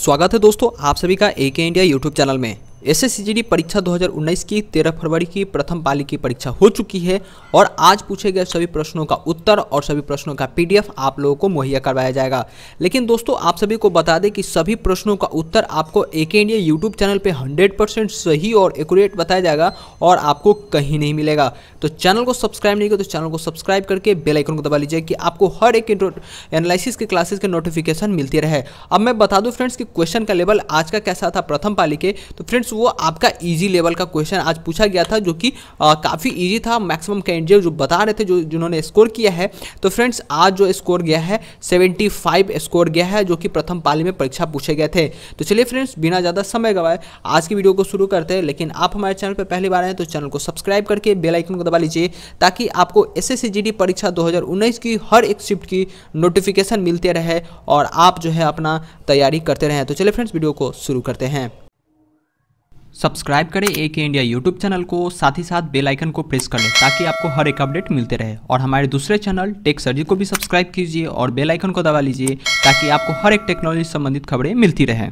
स्वागत है दोस्तों आप सभी का एके इंडिया यूट्यूब चैनल में। एसएससीजीडी परीक्षा 2019 की 13 फरवरी की प्रथम पाली की परीक्षा हो चुकी है और आज पूछे गए सभी प्रश्नों का उत्तर और सभी प्रश्नों का पीडीएफ आप लोगों को मुहैया करवाया जाएगा। लेकिन दोस्तों आप सभी को बता दें कि सभी प्रश्नों का उत्तर आपको एके इंडिया यूट्यूब चैनल पे 100% सही और एक्यूरेट बताया जाएगा और आपको कहीं नहीं मिलेगा। तो चैनल को सब्सक्राइब नहीं किया तो चैनल को सब्सक्राइब करके बेल आइकन को दबा लीजिए कि आपको हर एक एनालिसिस के क्लासेस के नोटिफिकेशन मिलती रहे। अब मैं बता दूं फ्रेंड्स कि क्वेश्चन का लेवल आज का कैसा था प्रथम पाली के, तो फ्रेंड्स वो आपका इजी लेवल का क्वेश्चन आज पूछा गया था जो कि काफ़ी इजी था। मैक्सिमम कैंडिडेट जो बता रहे थे जिन्होंने स्कोर किया है, तो फ्रेंड्स आज जो स्कोर गया है 75 स्कोर गया है जो कि प्रथम पाली में परीक्षा पूछे गए थे। तो चलिए फ्रेंड्स बिना ज़्यादा समय गवाए आज की वीडियो को शुरू करते हैं। लेकिन आप हमारे चैनल पर पहली बार आए तो चैनल को सब्सक्राइब करके बेल आइकन को दबा लीजिए ताकि आपको एसएससीजीडी परीक्षा 2019 की हर एक शिफ्ट की नोटिफिकेशन मिलते रहे और आप जो है अपना तैयारी करते रहें। तो चलिए फ्रेंड्स वीडियो को शुरू करते हैं। सब्सक्राइब करें एके इंडिया यूट्यूब चैनल को, साथ ही साथ बेल आइकन को प्रेस कर लें ताकि आपको हर एक अपडेट मिलते रहे। और हमारे दूसरे चैनल टेक सर्जी को भी सब्सक्राइब कीजिए और बेल आइकन को दबा लीजिए ताकि आपको हर एक टेक्नोलॉजी संबंधित खबरें मिलती रहें।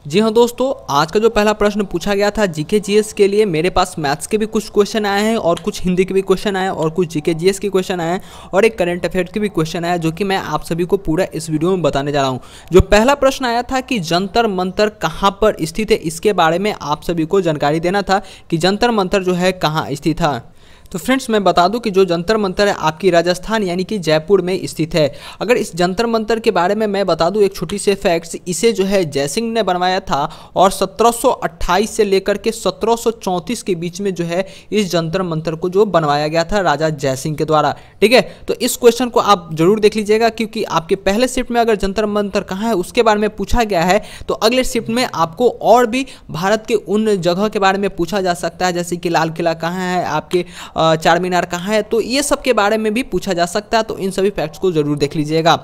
जी हाँ दोस्तों, आज का जो पहला प्रश्न पूछा गया था जीके जीएस के लिए, मेरे पास मैथ्स के भी कुछ क्वेश्चन आए हैं और कुछ हिंदी के भी क्वेश्चन आए हैं और कुछ जीके जीएस के क्वेश्चन आए हैं और एक करंट अफेयर्स के भी क्वेश्चन आया जो कि मैं आप सभी को पूरा इस वीडियो में बताने जा रहा हूँ। जो पहला प्रश्न आया था कि जंतर मंतर कहाँ पर स्थित है, इसके बारे में आप सभी को जानकारी देना था कि जंतर मंतर जो है कहाँ स्थित था। तो फ्रेंड्स मैं बता दूं कि जो जंतर मंतर है आपकी राजस्थान यानी कि जयपुर में स्थित है। अगर इस जंतर मंतर के बारे में मैं बता दूं एक छोटी सी फैक्ट्स, इसे जो है जयसिंह ने बनवाया था और 1728 से लेकर के 1734 के बीच में जो है इस जंतर मंतर को जो बनवाया गया था राजा जयसिंह के द्वारा। ठीक है, तो इस क्वेश्चन को आप जरूर देख लीजिएगा क्योंकि आपके पहले शिफ्ट में अगर जंतर मंतर कहाँ है उसके बारे में पूछा गया है तो अगले शिफ्ट में आपको और भी भारत के उन जगह के बारे में पूछा जा सकता है, जैसे कि लाल किला कहाँ है, आपके चार मीनार कहाँ है, तो ये सब के बारे में भी पूछा जा सकता है। तो इन सभी फैक्ट्स को जरूर देख लीजिएगा।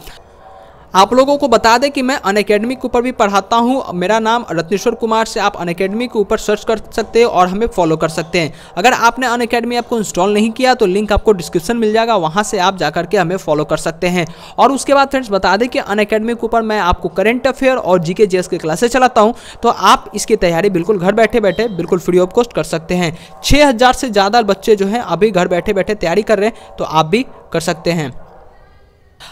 आप लोगों को बता दें कि मैं अनअकैडमी के ऊपर भी पढ़ाता हूं। मेरा नाम रत्नेश्वर कुमार से आप अनअकैडमी के ऊपर सर्च कर सकते हैं और हमें फॉलो कर सकते हैं। अगर आपने अनअकैडमी ऐप को इंस्टॉल नहीं किया तो लिंक आपको डिस्क्रिप्शन मिल जाएगा, वहां से आप जाकर के हमें फॉलो कर सकते हैं। और उसके बाद फ्रेंड्स बता दें कि अनअकैडमी के ऊपर मैं आपको करंट अफेयर और जीके जीएस के क्लासेस चलाता हूँ, तो आप इसकी तैयारी बिल्कुल घर बैठे बैठे बिल्कुल फ्री ऑफ कॉस्ट कर सकते हैं। 6000 से ज़्यादा बच्चे जो हैं अभी घर बैठे बैठे तैयारी कर रहे हैं, तो आप भी कर सकते हैं।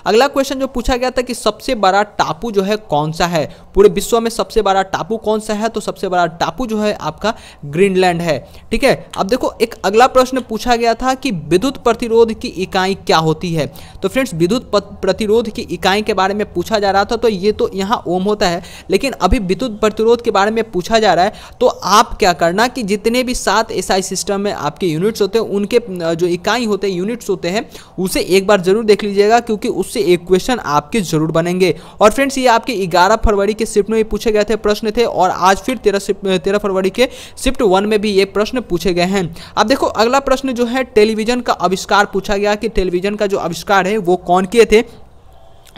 अगला क्वेश्चन जो पूछा गया था कि सबसे बड़ा टापू जो है कौन सा है, पूरे विश्व में सबसे बड़ा टापू कौन सा है, तो सबसे बड़ा टापू जो है आपका ग्रीनलैंड है। ठीक है, अब देखो एक अगला प्रश्न पूछा गया था कि विद्युत प्रतिरोध की इकाई क्या होती है। तो फ्रेंड्स विद्युत प्रतिरोध की इकाई के बारे में पूछा जा रहा था, तो ये तो यहाँ ओम होता है, लेकिन अभी विद्युत प्रतिरोध के बारे में पूछा जा रहा है। तो आप क्या करना कि जितने भी 7 एसआई सिस्टम में आपके यूनिट्स होते हैं, उनके जो इकाई होते हैं, यूनिट्स होते हैं, उसे एक बार जरूर देख लीजिएगा क्योंकि उससे एक क्वेश्चन आपके जरूर बनेंगे। और फ्रेंड्स ये आपके 11 फरवरी के शिफ्ट में भी पूछे गए थे प्रश्न थे और आज फिर 13 फरवरी के शिफ्ट 1 में भी ये प्रश्न पूछे गए हैं। अब देखो अगला प्रश्न जो है टेलीविजन का आविष्कार पूछा गया कि टेलीविजन का जो आविष्कार है वो कौन किए थे।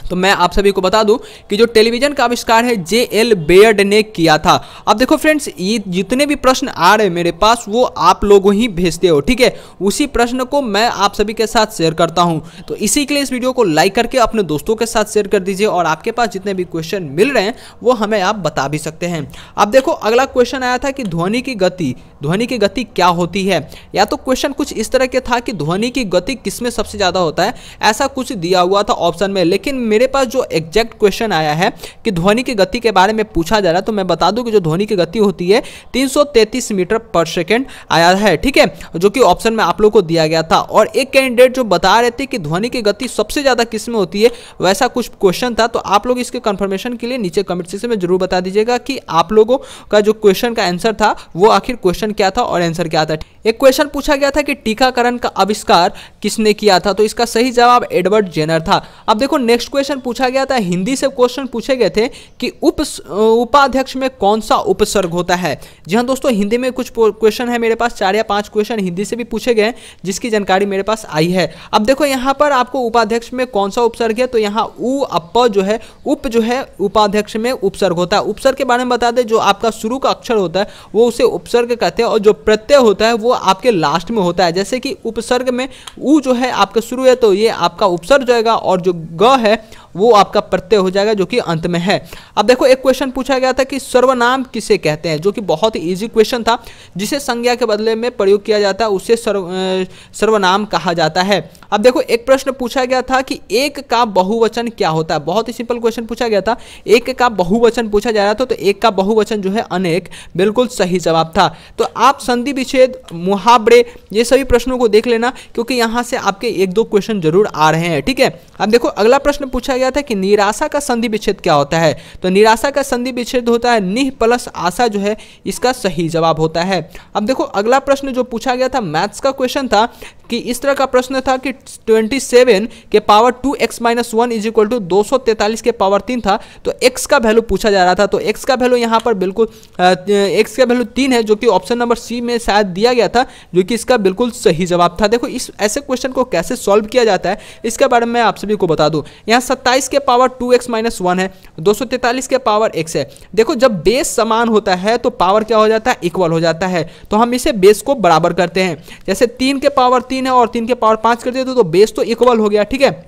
तो मैं आप सभी को बता दूं कि जो टेलीविजन का आविष्कार है जे.एल. बेयर्ड ने किया था। अब देखो फ्रेंड्स ये जितने भी प्रश्न आ रहे हैं मेरे पास वो आप लोगों ही भेजते हो, ठीक है, उसी प्रश्न को मैं आप सभी के साथ शेयर करता हूं। तो इसी के लिए इस वीडियो को लाइक करके अपने दोस्तों के साथ शेयर कर दीजिए और आपके पास जितने भी क्वेश्चन मिल रहे हैं वो हमें आप बता भी सकते हैं। अब देखो अगला क्वेश्चन आया था कि ध्वनि की गति क्या होती है। या तो क्वेश्चन कुछ इस तरह के था कि ध्वनि की गति किसमें सबसे ज्यादा होता है, ऐसा कुछ दिया हुआ था ऑप्शन में, लेकिन मेरे पास जो एग्जैक्ट क्वेश्चन आया है कि ध्वनि की गति के बारे में पूछा जा रहा है, तो मैं बता दूं कि जो ध्वनि की गति होती है 333 मीटर पर सेकेंड आया है। ठीक है, जो कि ऑप्शन में आप लोग को दिया गया था। और एक कैंडिडेट जो बता रहे थे कि ध्वनि की गति सबसे ज्यादा किस में होती है, वैसा कुछ क्वेश्चन था। तो आप लोग इसके कंफर्मेशन के लिए नीचे कमेंट सेक्शन में जरूर बता दीजिएगा कि आप लोगों का जो क्वेश्चन का आंसर था वो आखिर क्वेश्चन क्या था और आंसर क्या था। एक क्वेश्चन पूछा गया था कि टीकाकरण का आविष्कार किसने किया था, तो इसका सही जवाब एडवर्ड जेनर था। अब देखो नेक्स्ट क्वेश्चन पूछा गया था, हिंदी से क्वेश्चन पूछे गए थे कि उपाध्यक्ष में कौन सा उपसर्ग होता है। जी हाँ दोस्तों, हिंदी में कुछ क्वेश्चन है मेरे पास, 4 या 5 क्वेश्चन हिंदी से भी पूछे गए जिसकी जानकारी मेरे पास आई है। अब देखो यहाँ पर आपको उपाध्यक्ष में कौन सा उपसर्ग है, तो यहाँ उ अप जो है उप जो है उपाध्यक्ष में उपसर्ग होता है। उपसर्ग के बारे में बता दें, जो आपका शुरू का अक्षर होता है वो उसे उपसर्ग कहते हैं और जो प्रत्यय होता है वो आपके लास्ट में होता है। जैसे कि उपसर्ग में उ जो है आपका शुरू है तो ये आपका उपसर्ग जाएगा और जो ग है वो आपका प्रत्यय हो जाएगा जो कि अंत में है। अब देखो एक क्वेश्चन पूछा गया था कि सर्वनाम किसे कहते हैं, जो कि बहुत ही इजी क्वेश्चन था, जिसे संज्ञा के बदले में प्रयोग किया जाता है उसे सर्वनाम कहा जाता है। अब देखो एक प्रश्न पूछा गया था कि एक का बहुवचन क्या होता है, बहुत ही सिंपल क्वेश्चन पूछा गया था, एक का बहुवचन पूछा जा रहा था, तो एक का बहुवचन जो है अनेक, बिल्कुल सही जवाब था। तो आप संधि विच्छेद, मुहावरे, ये सभी प्रश्नों को देख लेना, क्योंकि यहां से आपके एक दो क्वेश्चन जरूर आ रहे हैं, ठीक है। अब देखो अगला प्रश्न पूछा गया था कि निराशा का संधि विच्छेद क्या होता है, तो निराशा का संधि विच्छेद होता है निह प्लस आशा, जो है इसका सही जवाब होता है। अब देखो अगला प्रश्न जो पूछा गया था मैथ्स का क्वेश्चन था कि इस तरह का प्रश्न था कि 27 के power 2x - 1 is equal to 243 के पावर 3 था, तो x का वैल्यू पूछा जा रहा था। तो x का वैल्यू यहाँ पर बिल्कुल x का वैल्यू 3 है, जो कि ऑप्शन नंबर सी में शायद दिया गया था, जो कि इसका बिल्कुल सही जवाब था। देखो इस ऐसे क्वेश्चन को कैसे सॉल्व किया जाता है इसके बारे में आप सभी को बता दूं। यहाँ 27 के पावर 2x - 1 है, 243 के पावर x है। देखो जब बेस समान होता है तो पावर क्या हो जाता है, इक्वल हो जाता है, तो हम इसे बेस को बराबर करते हैं। जैसे 3 के पावर 3 है और 3 के पावर 5 कर दिए तो बेस तो इक्वल हो गया, ठीक है।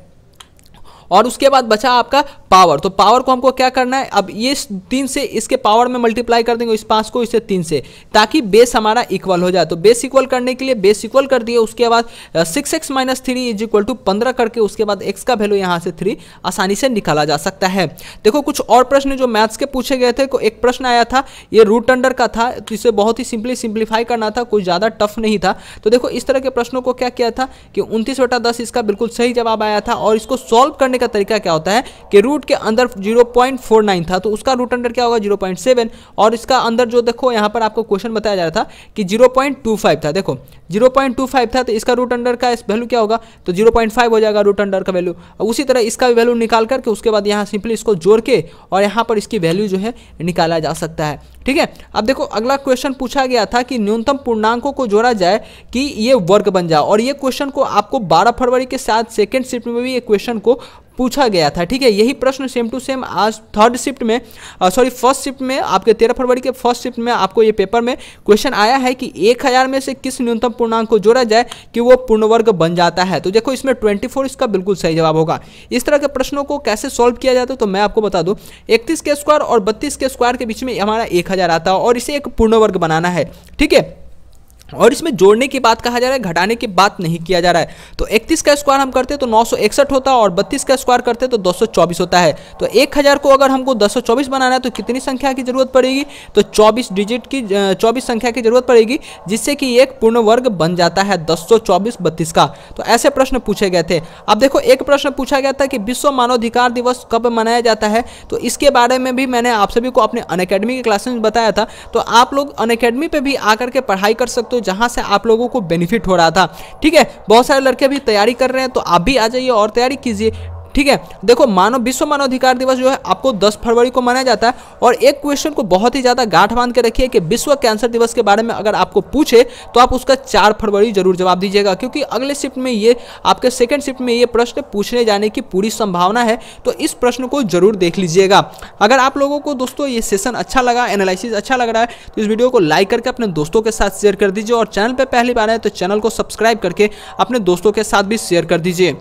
और उसके बाद बचा आपका पावर, तो पावर को हमको क्या करना है, अब ये 3 से इसके पावर में मल्टीप्लाई कर देंगे, इस 5 को इसे 3 से, ताकि बेस हमारा इक्वल हो जाए। तो बेस इक्वल करने के लिए बेस इक्वल कर दिए, उसके बाद 6x - 3 इज इक्वल टू 15 करके उसके बाद x का वैल्यू यहाँ से 3 आसानी से निकाला जा सकता है। देखो कुछ और प्रश्न जो मैथ्स के पूछे गए थे, एक प्रश्न आया था ये रूट अंडर का था, तो इसे बहुत ही सिंप्लीफाई करना था, कोई ज़्यादा टफ नहीं था। तो देखो इस तरह के प्रश्नों को क्या किया था कि 29/10 इसका बिल्कुल सही जवाब आया था। और इसको सॉल्व करने का तरीका क्या होता है कि रूट के अंदर 0.49 था, तो उसका रूट अंडर क्या होगा 0.7, और इसका अंदर जो देखो यहाँ पर आपको क्वेश्चन बताया जा रहा था कि 0.25 था, देखो 0.25 था, तो इसका रूट अंडर का वैल्यू क्या होगा, तो 0.5 हो जाएगा रूट अंडर का वैल्यू। उसी तरह इसका भी वैल्यू निकाल करके उसके बाद यहाँ सिंपली इसको जोड़ के और यहाँ पर इसकी वैल्यू जो है निकाला जा सकता है, ठीक है। अब देखो अगला क्वेश्चन पूछा गया था कि न्यूनतम पूर्णांकों को जोड़ा जाए कि ये वर्ग बन जाए, और ये क्वेश्चन को आपको 12 फरवरी के साथ सेकेंड शिफ्ट में भी ये क्वेश्चन को पूछा गया था, ठीक है। यही प्रश्न सेम टू सेम आज फर्स्ट शिफ्ट में आपके 13 फरवरी के फर्स्ट शिफ्ट में आपको ये पेपर में क्वेश्चन आया है कि 1000 में से किस न्यूनतम पूर्णांक को जोड़ा जाए कि वो पूर्ण वर्ग बन जाता है। तो देखो इसमें 24 इसका बिल्कुल सही जवाब होगा। इस तरह के प्रश्नों को कैसे सॉल्व किया जाता है तो मैं आपको बता दूं, 31 के स्क्वायर और 32 के स्क्वायर के बीच में हमारा 1000 आता है और इसे एक पूर्ण वर्ग बनाना है, ठीक है। और इसमें जोड़ने की बात कहा जा रहा है, घटाने की बात नहीं किया जा रहा है। तो 31 का स्क्वायर हम करते तो 961 होता है और 32 का स्क्वायर करते तो 224 होता है। तो 1000 को अगर हमको 224 बनाना है तो कितनी संख्या की जरूरत पड़ेगी, तो 24 संख्या की जरूरत पड़ेगी, जिससे कि एक पूर्ण वर्ग बन जाता है 224 32 का। तो ऐसे प्रश्न पूछे गए थे। अब देखो एक प्रश्न पूछा गया था कि विश्व मानवाधिकार दिवस कब मनाया जाता है, तो इसके बारे में भी मैंने आप सभी को अपने अनअकैडमी के क्लासेस में बताया था। तो आप लोग अनअकैडमी पे भी आकर के पढ़ाई कर सकते हो, जहां से आप लोगों को बेनिफिट हो रहा था, ठीक है। बहुत सारे लड़के भी तैयारी कर रहे हैं, तो आप भी आ जाइए और तैयारी कीजिए, ठीक है। देखो विश्व मानवाधिकार दिवस जो है आपको 10 फरवरी को मनाया जाता है। और एक क्वेश्चन को बहुत ही ज्यादा गांठ बांध के रखिए कि विश्व कैंसर दिवस के बारे में अगर आपको पूछे तो आप उसका 4 फरवरी जरूर जवाब दीजिएगा, क्योंकि अगले शिफ्ट में ये आपके सेकंड शिफ्ट में ये प्रश्न पूछने जाने की पूरी संभावना है। तो इस प्रश्न को जरूर देख लीजिएगा। अगर आप लोगों को दोस्तों ये सेशन अच्छा लगा, एनालिसिस अच्छा लग रहा है, तो इस वीडियो को लाइक करके अपने दोस्तों के साथ शेयर कर दीजिए, और चैनल पर पहली बार आए तो चैनल को सब्सक्राइब करके अपने दोस्तों के साथ भी शेयर कर दीजिए।